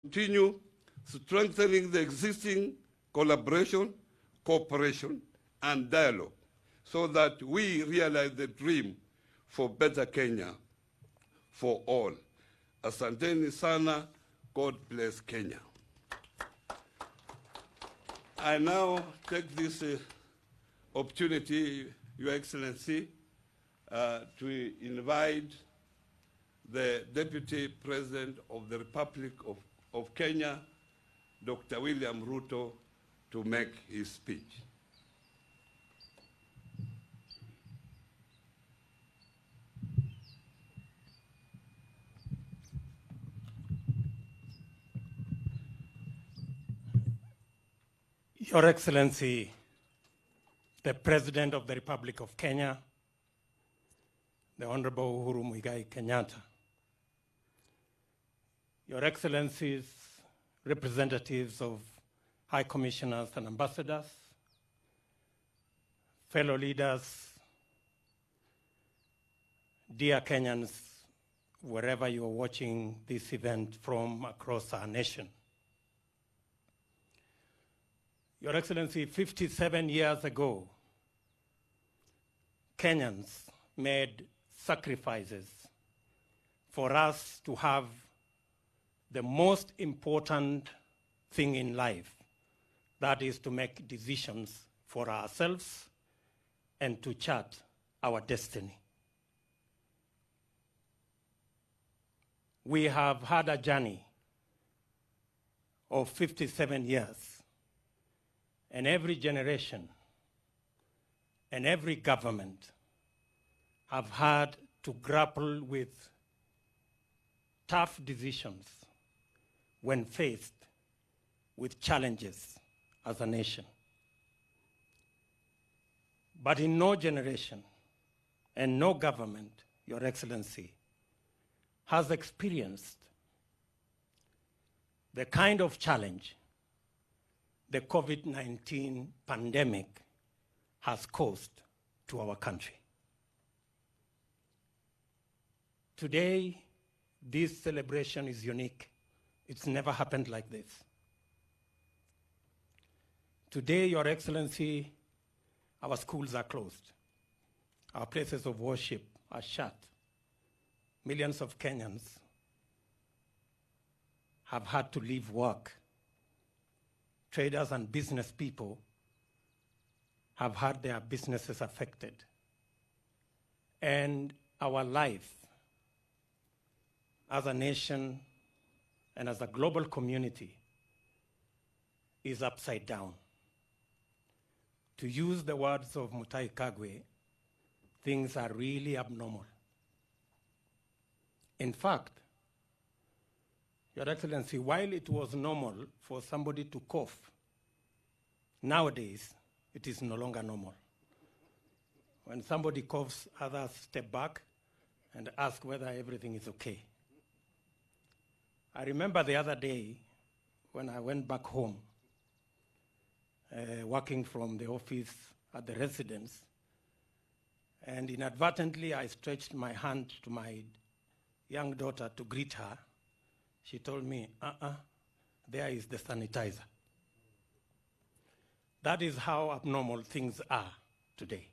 Continue strengthening the existing collaboration, cooperation, and dialogue so that we realize the dream for better Kenya for all. Asanteni sana. God bless Kenya. I now take this opportunity, Your Excellency, to invite the Deputy President of the Republic of Kenya, Dr. William Ruto, to make his speech. Your Excellency, the President of the Republic of Kenya, the Honorable Uhuru Kenyatta, Your Excellencies, representatives of High Commissioners and Ambassadors, fellow leaders, dear Kenyans, wherever you are watching this event from across our nation. Your Excellency, 57 years ago, Kenyans made sacrifices for us to have the most important thing in life, that is to make decisions for ourselves and to chart our destiny. We have had a journey of 57 years. And every generation and every government have had to grapple with tough decisions when faced with challenges as a nation. But in no generation and no government, Your Excellency, has experienced the kind of challenge the COVID-19 pandemic has caused to our country. Today, this celebration is unique. It's never happened like this. Today, Your Excellency, our schools are closed. Our places of worship are shut. Millions of Kenyans have had to leave work. Traders and business people have had their businesses affected. And our life as a nation and as a global community is upside down. To use the words of Mutahi Kagwe, things are really abnormal. In fact, Your Excellency, while it was normal for somebody to cough, nowadays it is no longer normal. When somebody coughs, others step back and ask whether everything is okay. I remember the other day when I went back home, working from the office at the residence, and inadvertently I stretched my hand to my young daughter to greet her. She told me, there is the sanitizer. That is how abnormal things are today.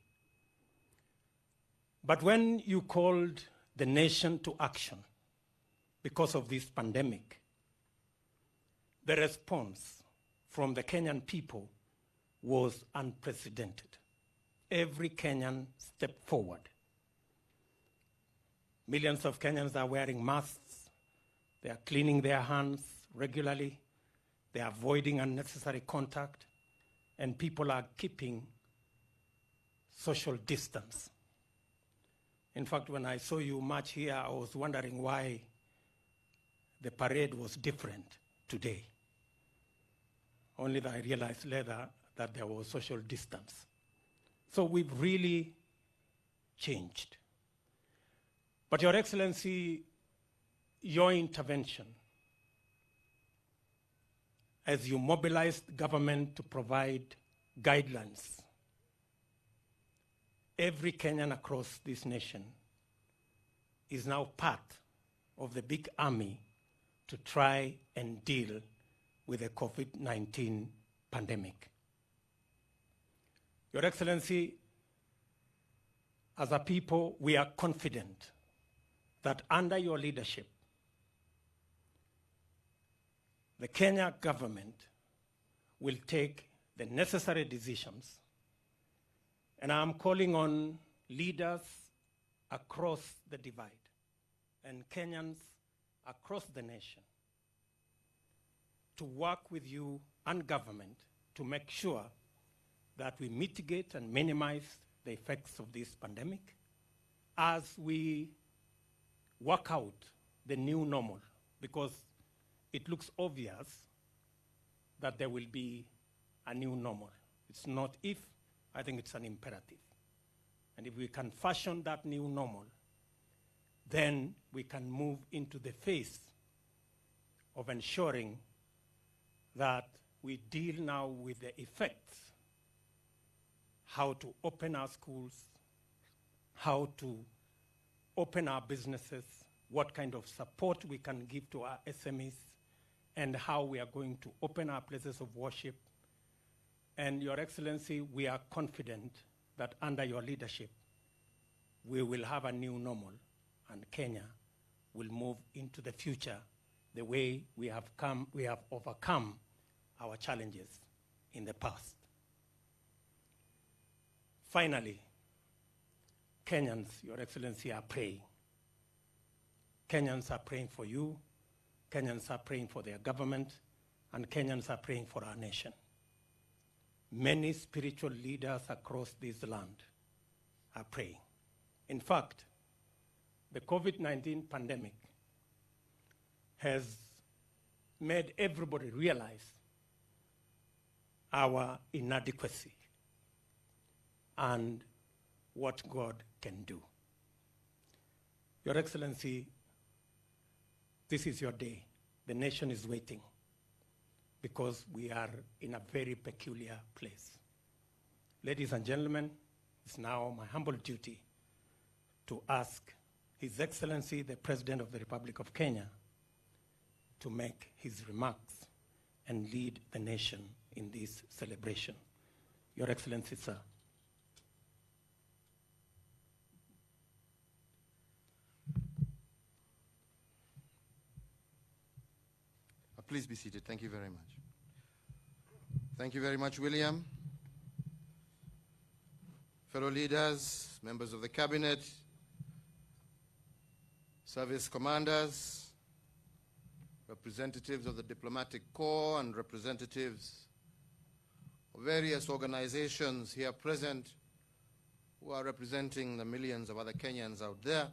But when you called the nation to action because of this pandemic, the response from the Kenyan people was unprecedented. Every Kenyan stepped forward. Millions of Kenyans are wearing masks. They are cleaning their hands regularly. They are avoiding unnecessary contact. And people are keeping social distance. In fact, when I saw you march here, I was wondering why the parade was different today. Only that I realized later that there was social distance. So we've really changed. But Your Excellency, your intervention, as you mobilized government to provide guidelines, every Kenyan across this nation is now part of the big army to try and deal with the COVID-19 pandemic. Your Excellency, as a people, we are confident that under your leadership, the Kenya government will take the necessary decisions. And I'm calling on leaders across the divide and Kenyans across the nation to work with you and government to make sure that we mitigate and minimize the effects of this pandemic as we work out the new normal, because it looks obvious that there will be a new normal. It's not if, I think it's an imperative. And if we can fashion that new normal, then we can move into the phase of ensuring that we deal now with the effects, how to open our schools, how to open our businesses, what kind of support we can give to our SMEs, and how we are going to open our places of worship. And Your Excellency, we are confident that under your leadership, we will have a new normal and Kenya will move into the future the way we have overcome our challenges in the past. Finally, Kenyans, Your Excellency, are praying. Kenyans are praying for you, Kenyans are praying for their government, and Kenyans are praying for our nation. Many spiritual leaders across this land are praying. In fact, the COVID-19 pandemic has made everybody realize our inadequacy and what God can do. Your Excellency, this is your day. The nation is waiting because we are in a very peculiar place. Ladies and gentlemen, it's now my humble duty to ask His Excellency, the President of the Republic of Kenya, to make his remarks and lead the nation in this celebration. Your Excellency, sir. Please be seated. Thank you very much. Thank you very much, William. Fellow leaders, members of the cabinet, service commanders, representatives of the diplomatic corps, and representatives of various organizations here present who are representing the millions of other Kenyans out there,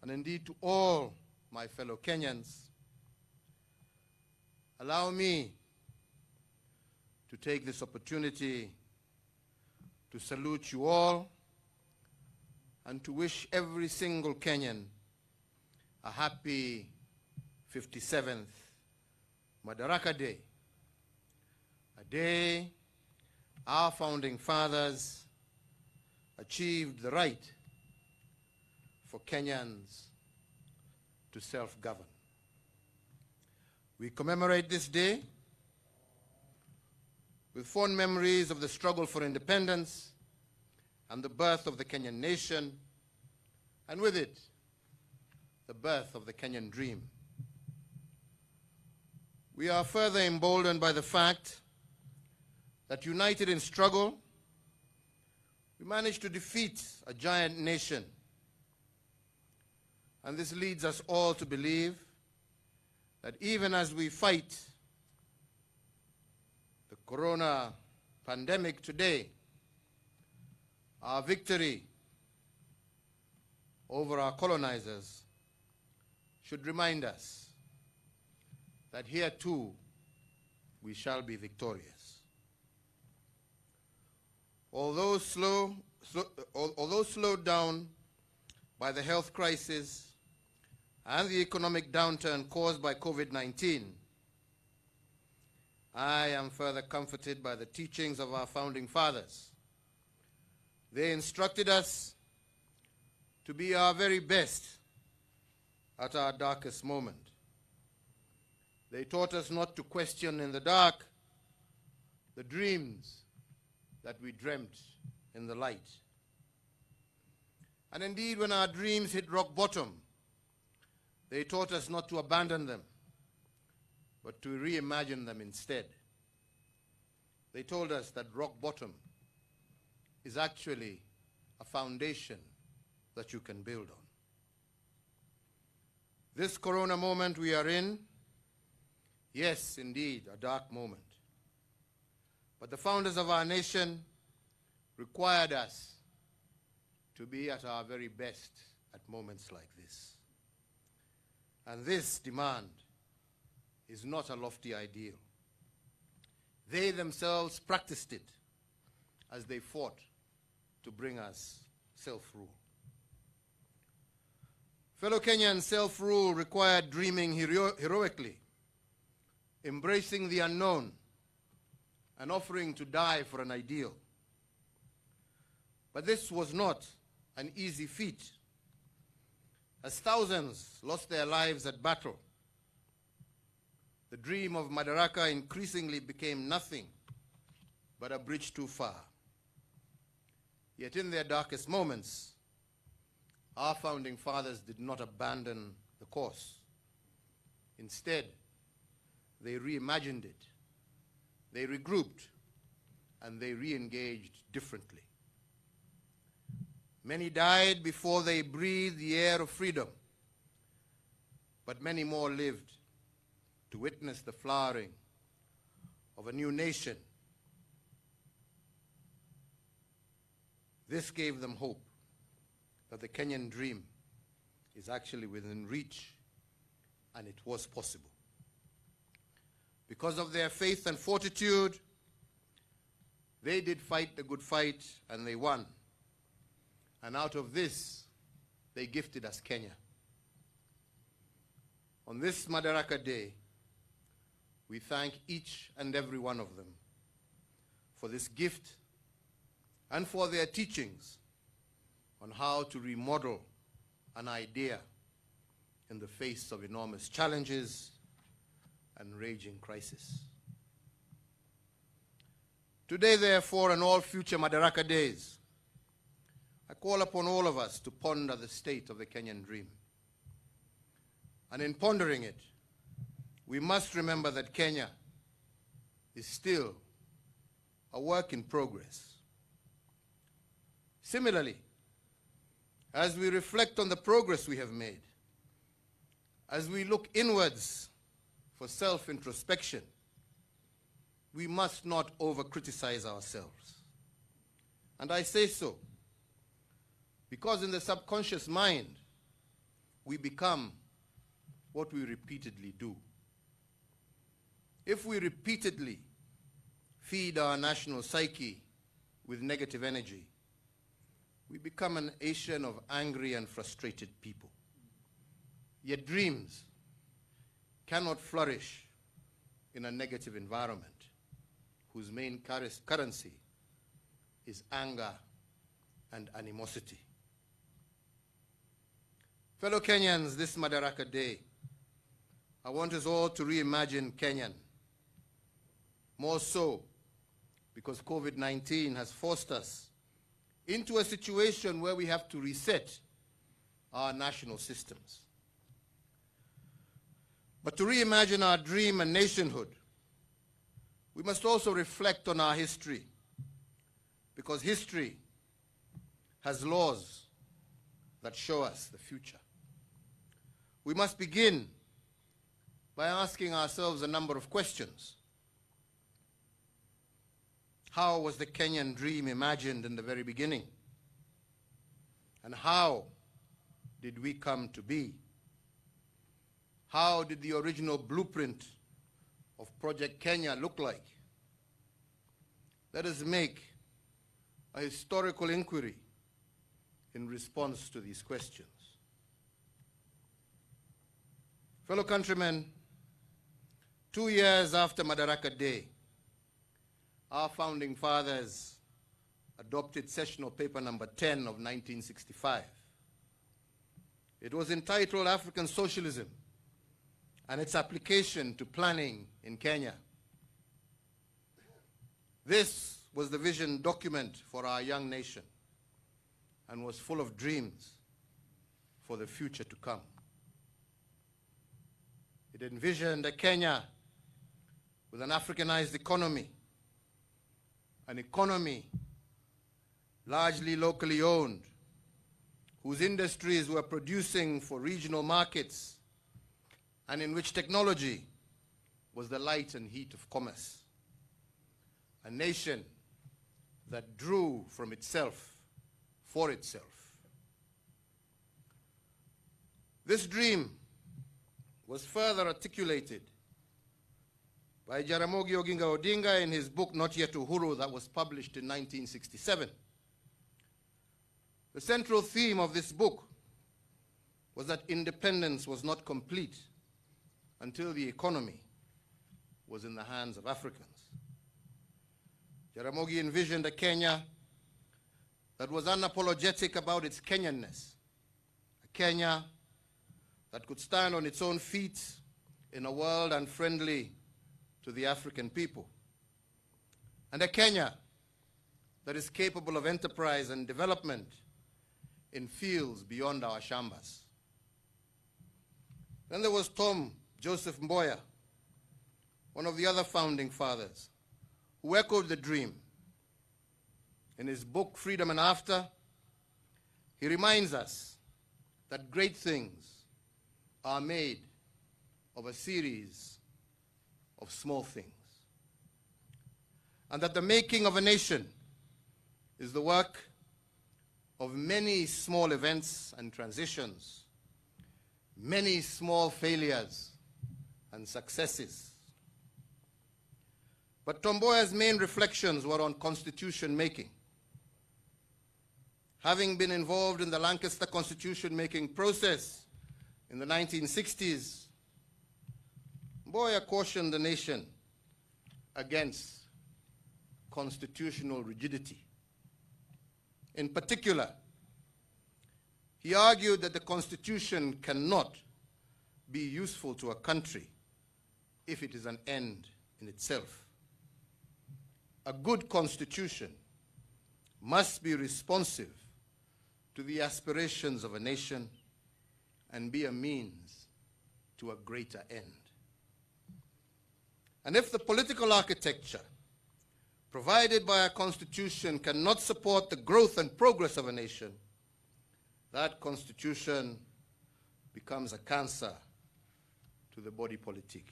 and indeed to all my fellow Kenyans, allow me to take this opportunity to salute you all and to wish every single Kenyan a happy 57th Madaraka Day, a day our founding fathers achieved the right for Kenyans to self-govern. We commemorate this day with fond memories of the struggle for independence and the birth of the Kenyan nation, and with it, the birth of the Kenyan dream. We are further emboldened by the fact that united in struggle, we managed to defeat a giant nation. And this leads us all to believe that even as we fight the corona pandemic today, our victory over our colonizers should remind us that here too we shall be victorious. Although slowed down by the health crisis and the economic downturn caused by COVID-19, I am further comforted by the teachings of our founding fathers. They instructed us to be our very best at our darkest moment. They taught us not to question in the dark the dreams that we dreamt in the light. And indeed, when our dreams hit rock bottom, they taught us not to abandon them, but to reimagine them instead. They told us that rock bottom is actually a foundation that you can build on. This corona moment we are in, yes, indeed, a dark moment. But the founders of our nation required us to be at our very best at moments like this. And this demand is not a lofty ideal. They themselves practiced it as they fought to bring us self-rule. Fellow Kenyans, self-rule required dreaming heroically, embracing the unknown, and offering to die for an ideal. But this was not an easy feat, as thousands lost their lives at battle. The dream of Madaraka increasingly became nothing but a bridge too far. Yet in their darkest moments, our founding fathers did not abandon the course. Instead, they reimagined it, they regrouped, and they re-engaged differently. Many died before they breathed the air of freedom, but many more lived to witness the flowering of a new nation. This gave them hope that the Kenyan dream is actually within reach, and it was possible. Because of their faith and fortitude, they did fight the good fight, and they won. And out of this, they gifted us Kenya. On this Madaraka Day, we thank each and every one of them for this gift and for their teachings on how to remodel an idea in the face of enormous challenges and raging crisis. Today, therefore, and all future Madaraka days, I call upon all of us to ponder the state of the Kenyan dream. And in pondering it, we must remember that Kenya is still a work in progress. Similarly, as we reflect on the progress we have made, as we look inwards for self-introspection, we must not over-criticize ourselves. And I say so because in the subconscious mind, we become what we repeatedly do. If we repeatedly feed our national psyche with negative energy, we become an nation of angry and frustrated people. Yet dreams cannot flourish in a negative environment whose main currency is anger and animosity. Fellow Kenyans, this Madaraka Day, I want us all to reimagine Kenyan. More so because COVID-19 has forced us into a situation where we have to reset our national systems. But to reimagine our dream and nationhood, we must also reflect on our history, because history has laws that show us the future. We must begin by asking ourselves a number of questions. How was the Kenyan dream imagined in the very beginning? And how did we come to be? How did the original blueprint of Project Kenya look like? Let us make a historical inquiry in response to these questions. Fellow countrymen, 2 years after Madaraka Day, our founding fathers adopted sessional paper number 10 of 1965. It was entitled African Socialism, and its application to planning in Kenya. This was the vision document for our young nation and was full of dreams for the future to come. It envisioned a Kenya with an Africanized economy, an economy largely locally owned, whose industries were producing for regional markets, and in which technology was the light and heat of commerce. A nation that drew from itself for itself. This dream was further articulated by Jaramogi Oginga Odinga in his book, Not Yet Uhuru, that was published in 1967. The central theme of this book was that independence was not complete until the economy was in the hands of Africans. Jaramogi envisioned a Kenya that was unapologetic about its Kenyanness, a Kenya that could stand on its own feet in a world unfriendly to the African people, and a Kenya that is capable of enterprise and development in fields beyond our shambas. Then there was Tom Joseph Mboya, one of the other founding fathers, who echoed the dream. In his book, Freedom and After, he reminds us that great things are made of a series of small things, and that the making of a nation is the work of many small events and transitions, many small failures and successes. But Tomboya's main reflections were on constitution making. Having been involved in the Lancaster constitution making process in the 1960s, Mboya cautioned the nation against constitutional rigidity. In particular, he argued that the Constitution cannot be useful to a country if it is an end in itself. A good Constitution must be responsive to the aspirations of a nation and be a means to a greater end. And if the political architecture provided by a constitution cannot support the growth and progress of a nation, that constitution becomes a cancer to the body politic.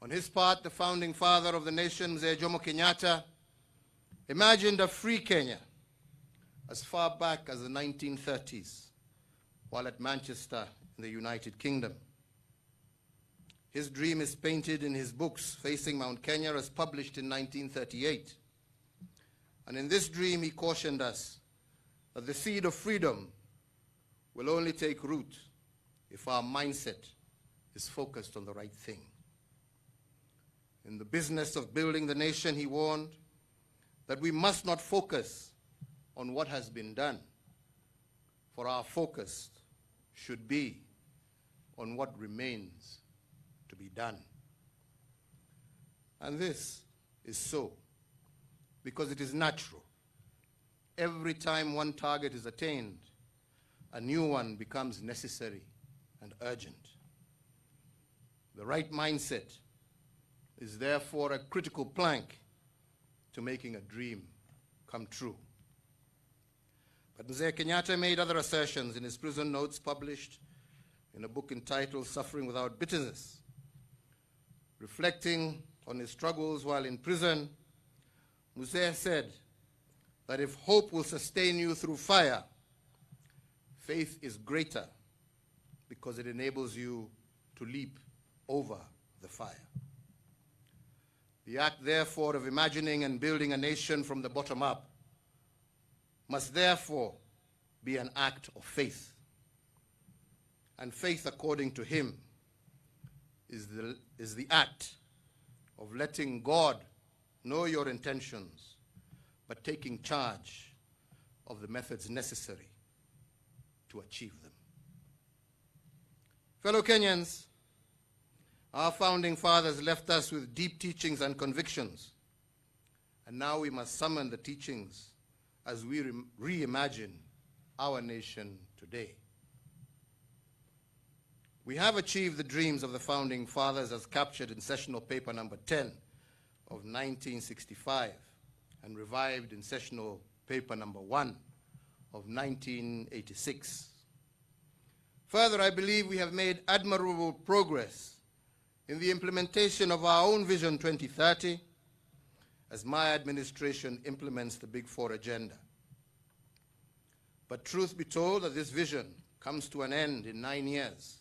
On his part, the founding father of the nation, Mzee Jomo Kenyatta, imagined a free Kenya as far back as the 1930s, while at Manchester in the United Kingdom. His dream is painted in his books, Facing Mount Kenya, as published in 1938. And in this dream, he cautioned us that the seed of freedom will only take root if our mindset is focused on the right thing. In the business of building the nation, he warned that we must not focus on what has been done, for our focus should be on what remains to be done. And this is so because it is natural. Every time one target is attained, a new one becomes necessary and urgent. The right mindset is therefore a critical plank to making a dream come true. But Mzee Kenyatta made other assertions in his prison notes published in a book entitled Suffering Without Bitterness. Reflecting on his struggles while in prison, Mzee said that if hope will sustain you through fire, faith is greater because it enables you to leap over the fire. The act, therefore, of imagining and building a nation from the bottom up must therefore be an act of faith. And faith, according to him, is the act of letting God know your intentions, but taking charge of the methods necessary to achieve them. Fellow Kenyans, our founding fathers left us with deep teachings and convictions, and now we must summon the teachings as we reimagine our nation today. We have achieved the dreams of the founding fathers as captured in sessional paper number 10 of 1965 and revived in sessional paper number 1 of 1986. Further, I believe we have made admirable progress in the implementation of our own Vision 2030 as my administration implements the Big Four agenda. But truth be told, that this vision comes to an end in 9 years.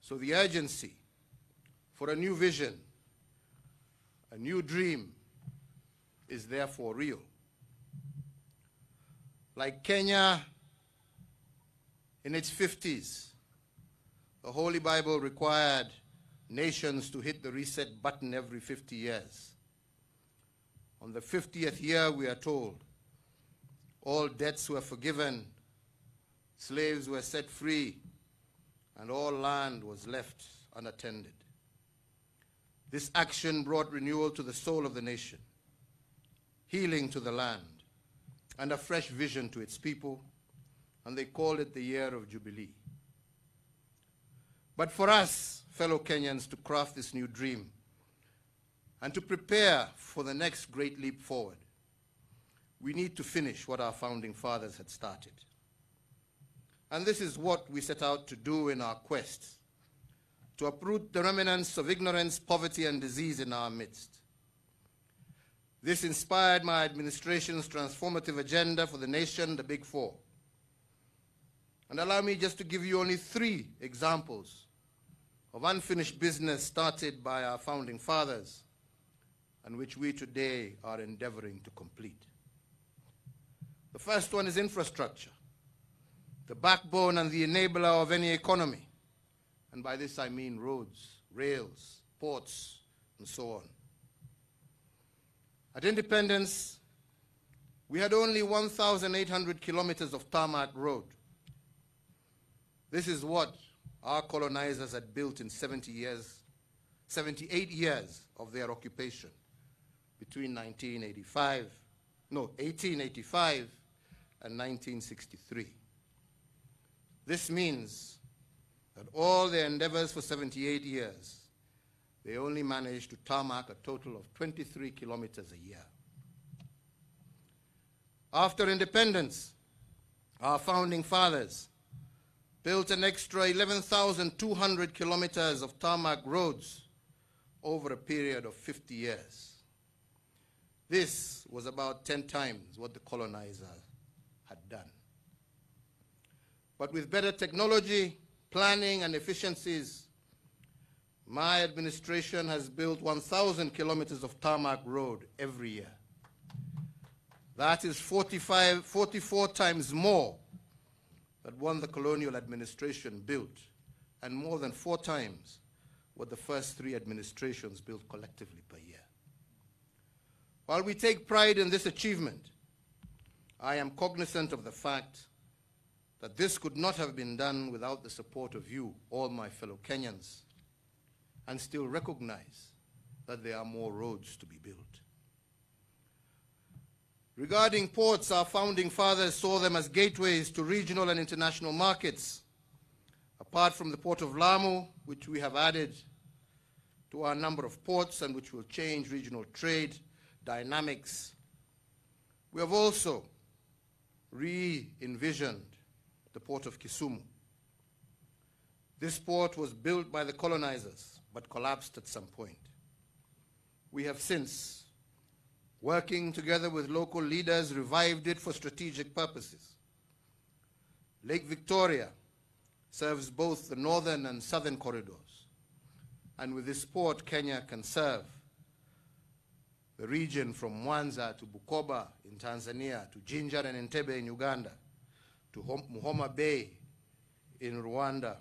So the urgency for a new vision, a new dream, is therefore real. Like Kenya in its 50s, the Holy Bible required nations to hit the reset button every 50 years. On the 50th year, we are told, all debts were forgiven, slaves were set free, and all land was left unattended. This action brought renewal to the soul of the nation, healing to the land, and a fresh vision to its people, and they called it the Year of Jubilee. But for us, fellow Kenyans, to craft this new dream and to prepare for the next great leap forward, we need to finish what our founding fathers had started. And this is what we set out to do in our quest to uproot the remnants of ignorance, poverty, and disease in our midst. This inspired my administration's transformative agenda for the nation, the Big Four. And allow me just to give you only 3 examples of unfinished business started by our founding fathers and which we today are endeavoring to complete. The first one is infrastructure, the backbone and the enabler of any economy. And by this I mean roads, rails, ports, and so on. At independence, we had only 1,800 kilometers of tarmac road. This is what our colonizers had built in 78 years of their occupation between 1885 and 1963. This means that all their endeavors for 78 years, they only managed to tarmac a total of 23 kilometers a year. After independence, our founding fathers built an extra 11,200 kilometers of tarmac roads over a period of 50 years. This was about 10 times what the colonizer had done. But with better technology, planning, and efficiencies, my administration has built 1,000 kilometers of tarmac road every year. That is 44 times more than what the colonial administration built, and more than 4 times what the first 3 administrations built collectively per year. While we take pride in this achievement, I am cognizant of the fact that this could not have been done without the support of you, all my fellow Kenyans, and still recognize that there are more roads to be built. Regarding ports, our founding fathers saw them as gateways to regional and international markets. Apart from the port of Lamu, which we have added to our number of ports and which will change regional trade dynamics, we have also re-envisioned the port of Kisumu. This port was built by the colonizers but collapsed at some point. We have since, working together with local leaders, revived it for strategic purposes. Lake Victoria serves both the northern and southern corridors, and with this port, Kenya can serve the region from Mwanza to Bukoba in Tanzania, to Jinja and Entebbe in Uganda, to Muhoma Bay in Rwanda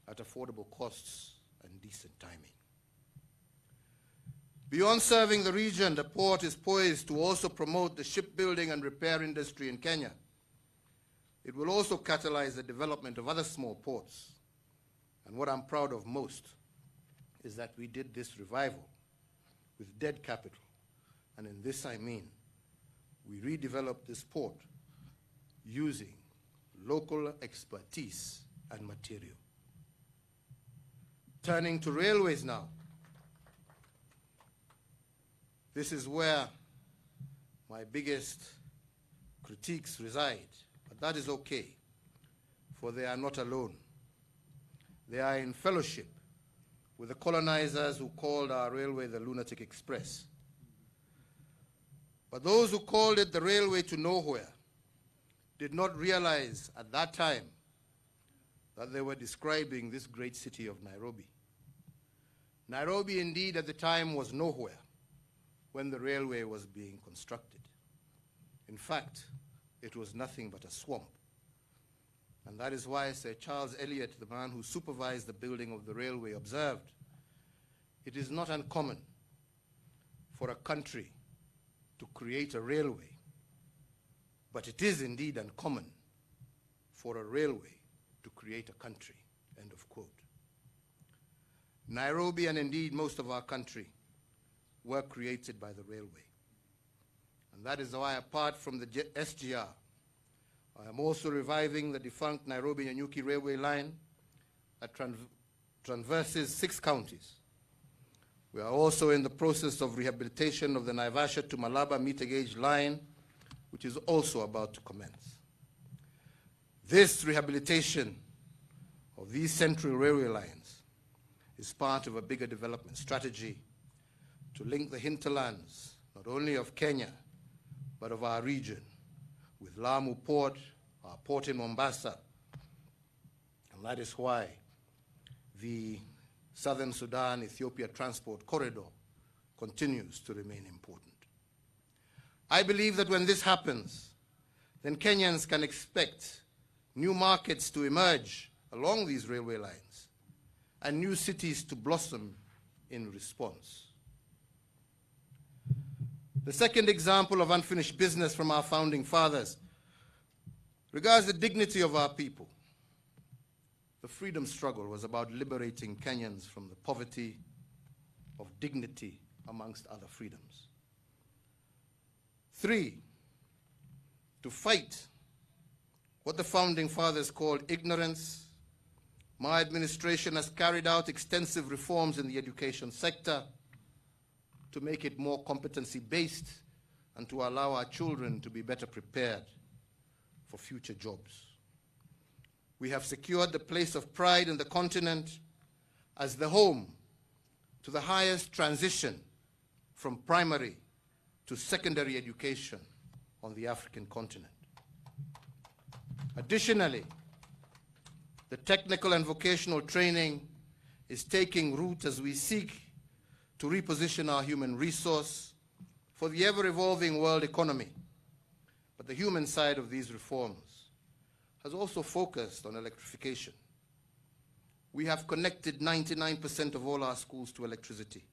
at affordable costs and decent timing. Beyond serving the region, the port is poised to also promote the shipbuilding and repair industry in Kenya. It will also catalyze the development of other small ports, And what I'm proud of most is that we did this revival with dead capital. And in this I mean, we redeveloped this port using local expertise and material. Turning to railways now. This is where my biggest critiques reside, but that is okay, for they are not alone. They are in fellowship with the colonizers who called our railway the Lunatic Express. But those who called it the railway to nowhere did not realize at that time that they were describing this great city of Nairobi. Nairobi indeed at the time was nowhere when the railway was being constructed. In fact, it was nothing but a swamp. And that is why Sir Charles Elliot, the man who supervised the building of the railway, observed, "It is not uncommon for a country to create a railway, but it is indeed uncommon for a railway to create a country." End of quote. Nairobi, and indeed most of our country, were created by the railway. And that is why, apart from the SGR, I am also reviving the defunct Nairobi-Nyanyuki railway line that traverses 6 counties. We are also in the process of rehabilitation of the Naivasha to Malaba meter gauge line, which is also about to commence. This rehabilitation of these central railway lines is part of a bigger development strategy to link the hinterlands, not only of Kenya, but of our region, with Lamu Port, our port in Mombasa. And that is why the Southern Sudan-Ethiopia transport corridor continues to remain important. I believe that when this happens, then Kenyans can expect new markets to emerge along these railway lines and new cities to blossom in response. The second example of unfinished business from our founding fathers regards the dignity of our people. The freedom struggle was about liberating Kenyans from the poverty of dignity, amongst other freedoms. 3, to fight what the founding fathers called ignorance, my administration has carried out extensive reforms in the education sector to make it more competency-based and to allow our children to be better prepared for future jobs. We have secured the place of pride in the continent as the home to the highest transition from primary to secondary education on the African continent. Additionally, the technical and vocational training is taking root as we seek to reposition our human resource for the ever-evolving world economy. But the human side of these reforms has also focused on electrification. We have connected 99% of all our schools to electricity.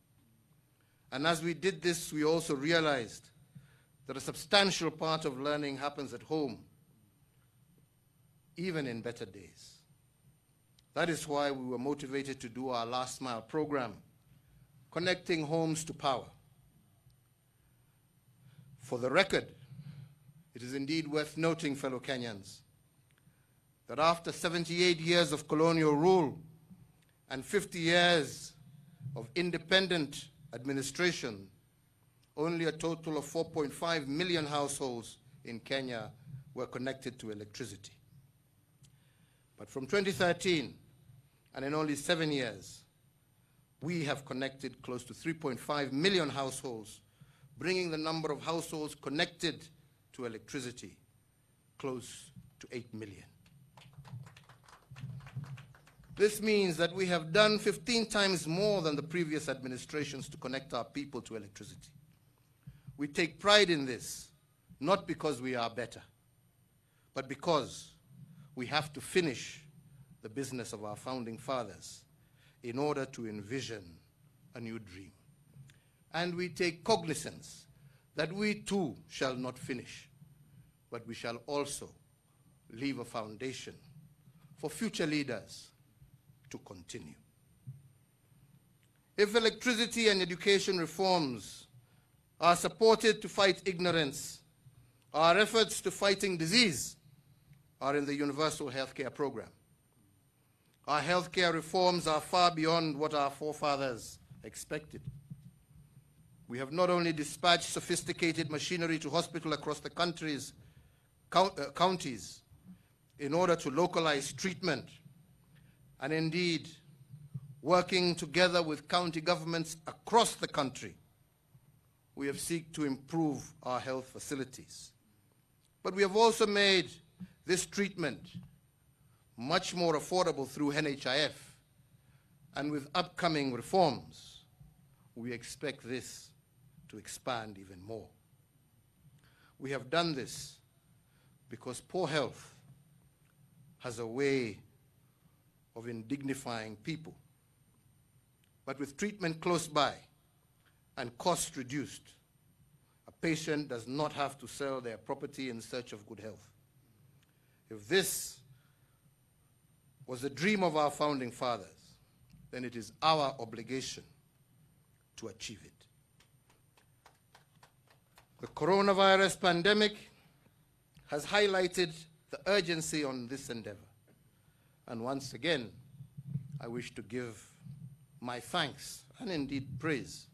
And as we did this, we also realized that a substantial part of learning happens at home, even in better days. That is why we were motivated to do our last mile program, connecting homes to power. For the record, it is indeed worth noting, fellow Kenyans, that after 78 years of colonial rule and 50 years of independent administration, only a total of 4.5 million households in Kenya were connected to electricity. But from 2013, and in only 7 years, we have connected close to 3.5 million households, bringing the number of households connected to electricity close to 8 million. This means that we have done 15 times more than the previous administrations to connect our people to electricity. We take pride in this, not because we are better, but because we have to finish the business of our founding fathers in order to envision a new dream. And we take cognizance that we too shall not finish, but we shall also leave a foundation for future leaders to continue. If electricity and education reforms are supported to fight ignorance, our efforts to fighting disease are in the universal healthcare program. Our healthcare reforms are far beyond what our forefathers expected. We have not only dispatched sophisticated machinery to hospitals across the country's counties in order to localize treatment, and indeed working together with county governments across the country, we have sought to improve our health facilities. But we have also made this treatment much more affordable through NHIF, and with upcoming reforms, we expect this to expand even more. We have done this because poor health has a way of indignifying people. But with treatment close by and costs reduced, a patient does not have to sell their property in search of good health. If this was the dream of our founding fathers, then it is our obligation to achieve it. The coronavirus pandemic has highlighted the urgency on this endeavor. And once again, I wish to give my thanks and indeed praise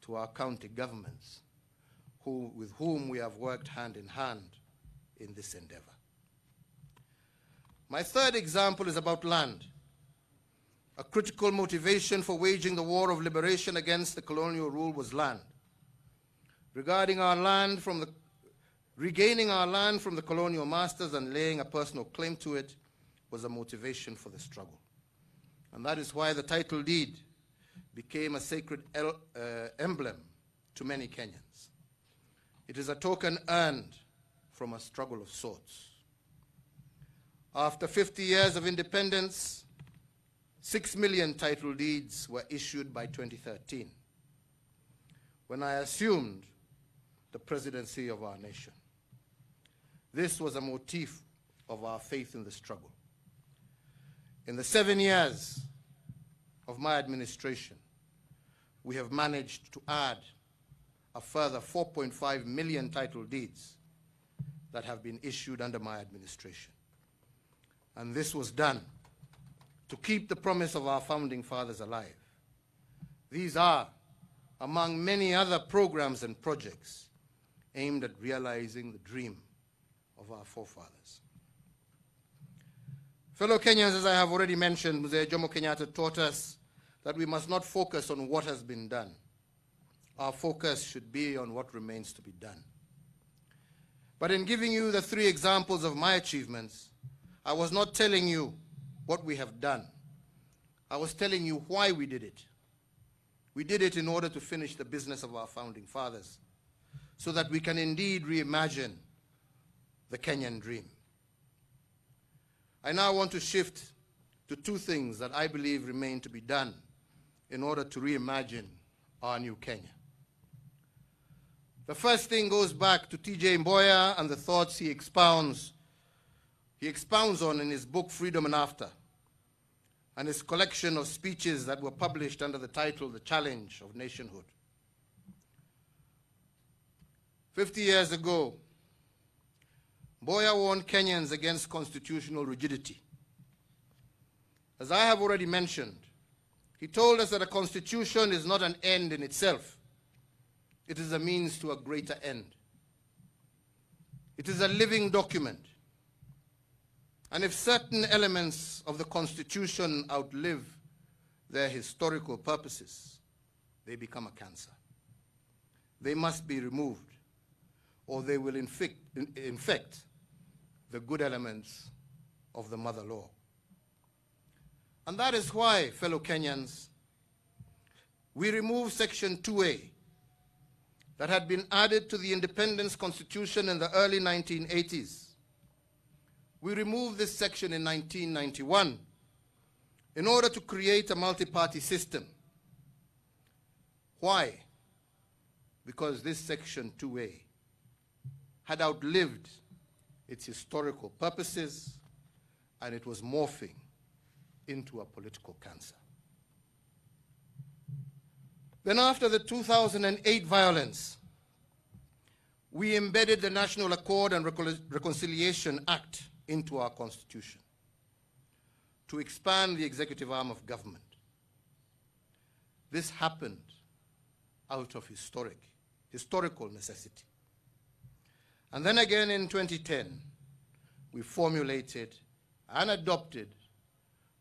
to our county governments with whom we have worked hand in hand in this endeavor. My third example is about land. A critical motivation for waging the war of liberation against the colonial rule was land. Regaining our land from the colonial masters and laying a personal claim to it was a motivation for the struggle. And that is why the title deed became a sacred emblem to many Kenyans. It is a token earned from a struggle of sorts. After 50 years of independence, 6 million title deeds were issued by 2013, when I assumed the presidency of our nation. This was a motif of our faith in the struggle. In the 7 years of my administration, we have managed to add a further 4.5 million title deeds that have been issued under my administration. And this was done to keep the promise of our founding fathers alive. These are among many other programs and projects aimed at realizing the dream of our forefathers. Fellow Kenyans, as I have already mentioned, Mzee Jomo Kenyatta taught us that we must not focus on what has been done. Our focus should be on what remains to be done. But in giving you the 3 examples of my achievements, I was not telling you what we have done. I was telling you why we did it. We did it in order to finish the business of our founding fathers, so that we can indeed reimagine the Kenyan dream. I now want to shift to 2 things that I believe remain to be done in order to reimagine our new Kenya. The first thing goes back to T.J. Mboya and the thoughts he expounds on in his book Freedom and After, and his collection of speeches that were published under the title The Challenge of Nationhood. 50 years ago, Mboya warned Kenyans against constitutional rigidity. As I have already mentioned, he told us that a constitution is not an end in itself. It is a means to a greater end. It is a living document. And if certain elements of the Constitution outlive their historical purposes, they become a cancer. They must be removed, or they will infect the good elements of the mother law. And that is why, fellow Kenyans, we removed Section 2A that had been added to the Independence Constitution in the early 1980s. We removed this section in 1991 in order to create a multi-party system. Why? Because this Section 2A had outlived its historical purposes, and it was morphing into a political cancer. Then after the 2008 violence, we embedded the National Accord and Reconciliation Act into our Constitution to expand the executive arm of government. This happened out of historical necessity. And then again in 2010, we formulated and adopted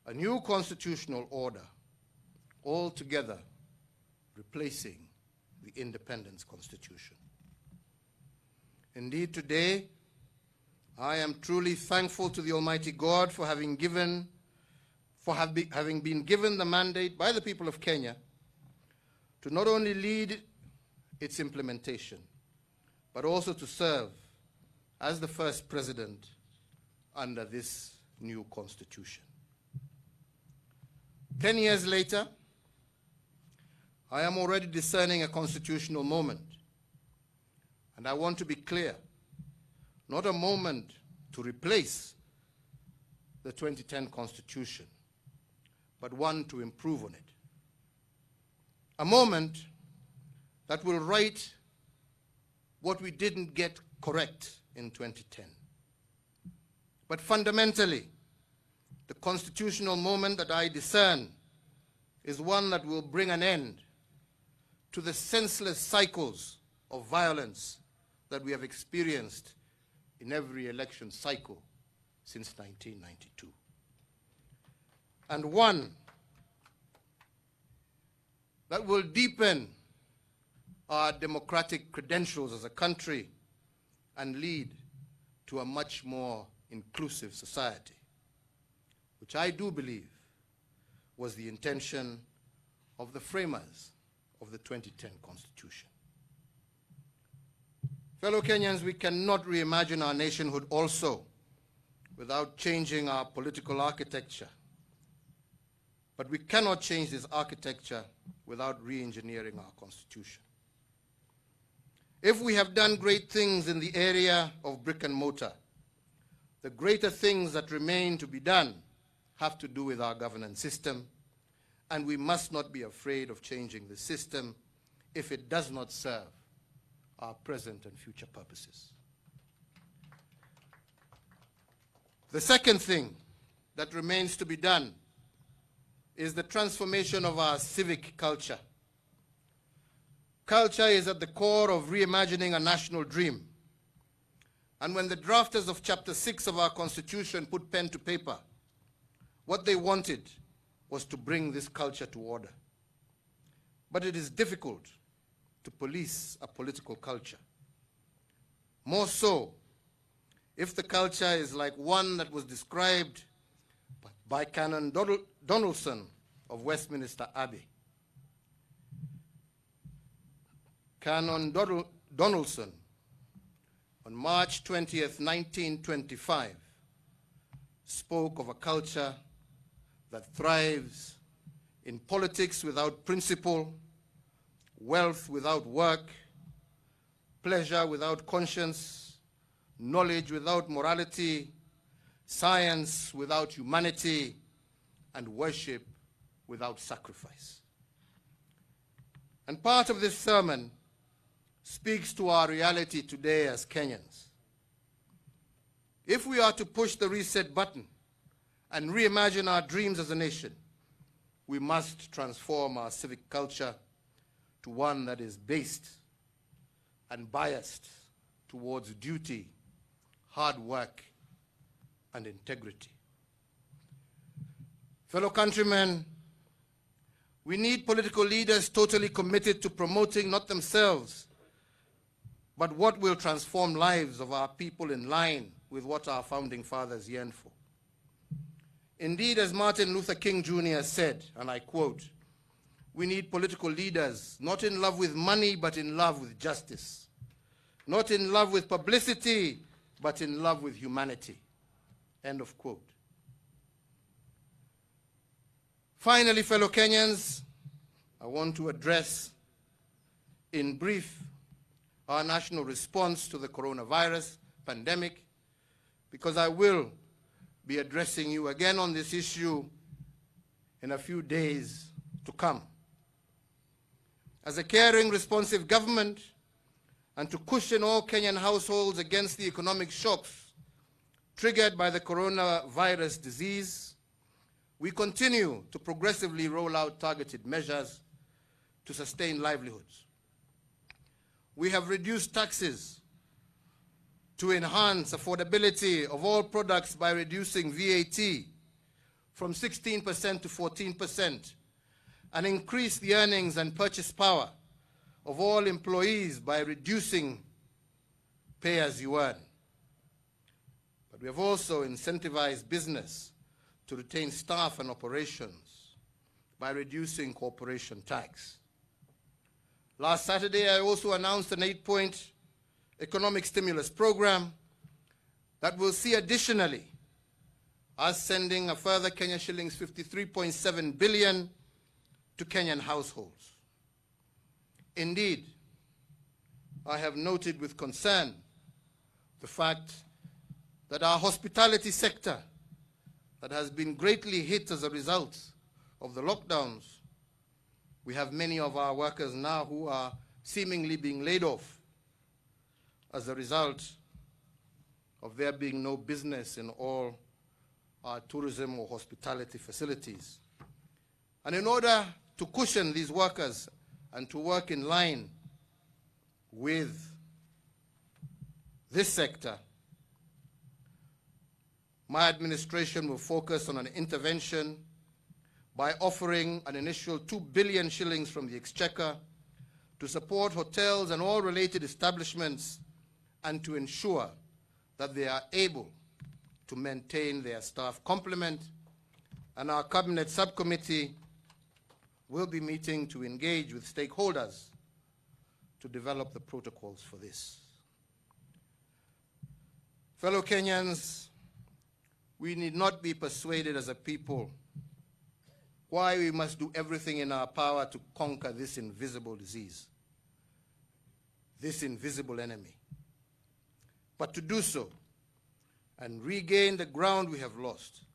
a new constitutional order, altogether replacing the Independence Constitution. Indeed, today, I am truly thankful to the Almighty God for having been given the mandate by the people of Kenya to not only lead its implementation, but also to serve as the first president under this new constitution. 10 years later, I am already discerning a constitutional moment. And I want to be clear, not a moment to replace the 2010 Constitution, but one to improve on it. A moment that will right what we didn't get correct in 2010. But fundamentally, the constitutional moment that I discern is one that will bring an end to the senseless cycles of violence that we have experienced in every election cycle since 1992. And one that will deepen our democratic credentials as a country and lead to a much more inclusive society, which I do believe was the intention of the framers of the 2010 Constitution. Fellow Kenyans, we cannot reimagine our nationhood also without changing our political architecture. But we cannot change this architecture without re-engineering our Constitution. If we have done great things in the area of brick and mortar, the greater things that remain to be done have to do with our governance system, and we must not be afraid of changing the system if it does not serve our present and future purposes. The second thing that remains to be done is the transformation of our civic culture. Culture is at the core of reimagining a national dream. And when the drafters of Chapter 6 of our Constitution put pen to paper, what they wanted was to bring this culture to order. But it is difficult to police a political culture. More so, if the culture is like one that was described by Canon Donaldson of Westminster Abbey. Canon Donaldson, on March 20th, 1925, spoke of a culture that thrives in politics without principle, wealth without work, pleasure without conscience, knowledge without morality, science without humanity, and worship without sacrifice. And part of this sermon speaks to our reality today as Kenyans. If we are to push the reset button and reimagine our dreams as a nation, we must transform our civic culture to one that is based and biased towards duty, hard work, and integrity. Fellow countrymen, we need political leaders totally committed to promoting not themselves, but what will transform lives of our people in line with what our founding fathers yearned for. Indeed, as Martin Luther King Jr. said, and I quote, "We need political leaders not in love with money, but in love with justice. Not in love with publicity, but in love with humanity." End of quote. Finally, fellow Kenyans, I want to address in brief our national response to the coronavirus pandemic, because I will be addressing you again on this issue in a few days to come. As a caring, responsive government, and to cushion all Kenyan households against the economic shocks triggered by the coronavirus disease, we continue to progressively roll out targeted measures to sustain livelihoods. We have reduced taxes to enhance affordability of all products by reducing VAT from 16% to 14%, and increase the earnings and purchase power of all employees by reducing pay as you earn. But we have also incentivized business to retain staff and operations by reducing corporation tax. Last Saturday, I also announced an 8-point economic stimulus program that will see additionally us sending a further Kenya shillings 53.7 billion to Kenyan households. Indeed, I have noted with concern the fact that our hospitality sector, that has been greatly hit as a result of the lockdowns, we have many of our workers now who are seemingly being laid off as a result of there being no business in all our tourism or hospitality facilities. And in order to cushion these workers and to work in line with this sector, my administration will focus on an intervention by offering an initial 2 billion shillings from the Exchequer to support hotels and all related establishments and to ensure that they are able to maintain their staff complement. And our Cabinet Subcommittee will be meeting to engage with stakeholders to develop the protocols for this. Fellow Kenyans, we need not be persuaded as a people why we must do everything in our power to conquer this invisible disease, this invisible enemy. But to do so and regain the ground we have lost,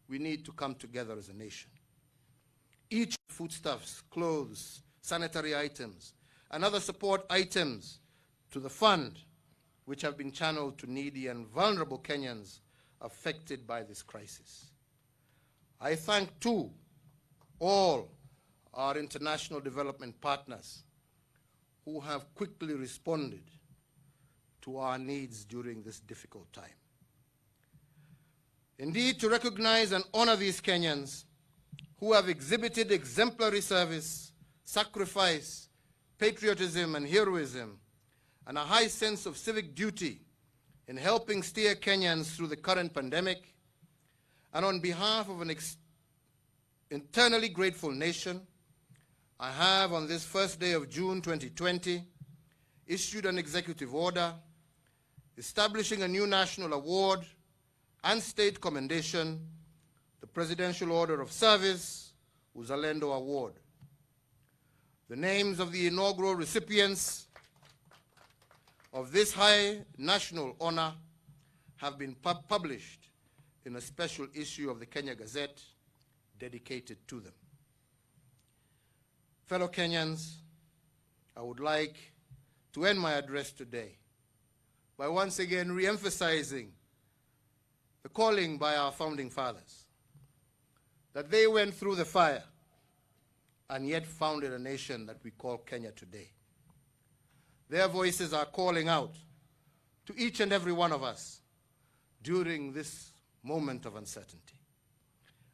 we need to come together as a nation. Each foodstuffs, clothes, sanitary items, and other support items to the fund which have been channeled to needy and vulnerable Kenyans affected by this crisis. I thank, too, all our international development partners who have quickly responded to our needs during this difficult time. Indeed, to recognize and honor these Kenyans who have exhibited exemplary service, sacrifice, patriotism, and heroism, and a high sense of civic duty in helping steer Kenyans through the current pandemic, and on behalf of an internally grateful nation, I have, on this first day of June 2020, issued an executive order establishing a new national award and state commendation, the Presidential Order of Service, Uzalendo Award. The names of the inaugural recipients of this high national honor have been published in a special issue of the Kenya Gazette dedicated to them. Fellow Kenyans, I would like to end my address today by once again re-emphasizing the calling by our founding fathers, that they went through the fire and yet founded a nation that we call Kenya today. Their voices are calling out to each and every one of us during this moment of uncertainty.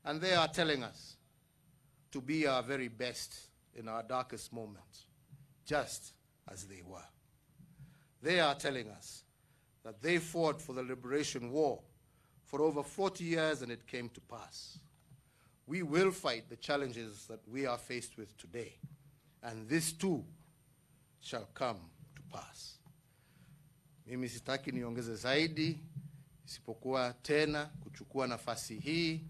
And they are telling us to be our very best in our darkest moments, just as they were. They are telling us that they fought for the liberation war for over 40 years and it came to pass. We will fight the challenges that we are faced with today, and this too shall come to pass. Mimi sitaki niongeze zaidi, isipokuwa tena kuchukua nafasi hii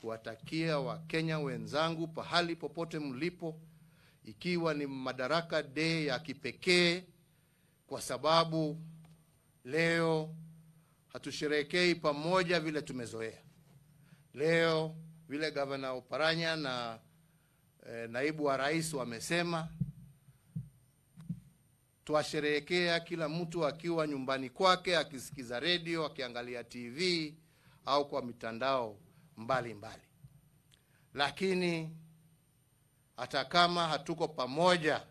kuwatakia Wakenya wenzangu pahali popote mlipo, ikiwa ni Madaraka Day ya kipekee, kwa sababu leo hatusherehekei pamoja vile tumezoea. Leo vile Gavana Oparanya na naibu wa rais wamesema, tuasherehekea kila mtu akiwa nyumbani kwake, akisikiza radio, akiangalia TV au kwa mitandao mbalimbali. Lakini hata kama hatuko pamoja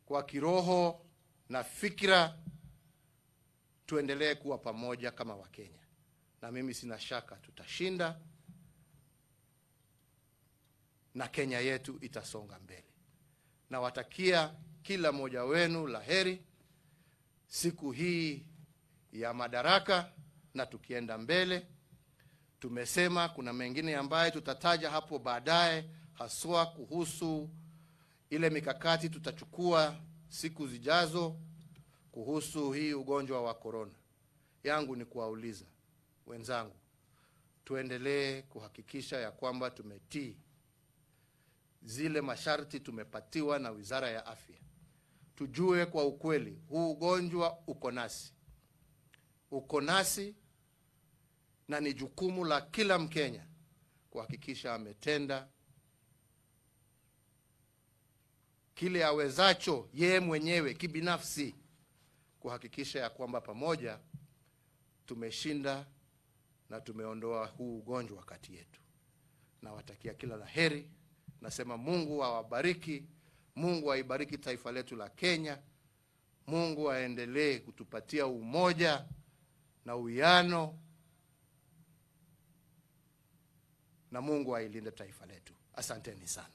kwa kiroho na fikra, tuendelee kuwa pamoja kama Wakenya. Na mimi sina shaka tutashinda na Kenya yetu itasonga mbele. Na watakia kila mmoja wenu laheri siku hii ya Madaraka, na tukienda mbele. Tumesema kuna mengine ambaye tutataja hapo baadaye, haswa kuhusu ile mikakati tutachukua siku zijazo kuhusu hii ugonjwa wa corona. Yangu ni kuwauliza wenzangu, tuendelee kuhakikisha ya kwamba tumetii zile masharti tumepatiwa na Wizara ya Afya. Tujue kwa ukweli huu ugonjwa uko nasi, na ni jukumu la kila Mkenya kuhakikisha ametenda kile awezacho yeye mwenyewe kibinafsi kuhakikisha ya kwamba pamoja tumeshinda na tumeondoa huu ugonjwa kati yetu. Na watakia kila laheri. Nasema Mungu awabariki, Mungu aibariki taifa letu la Kenya, Mungu aendelee kutupatia umoja na uwiano, na Mungu ailinde taifa letu. Asanteni sana.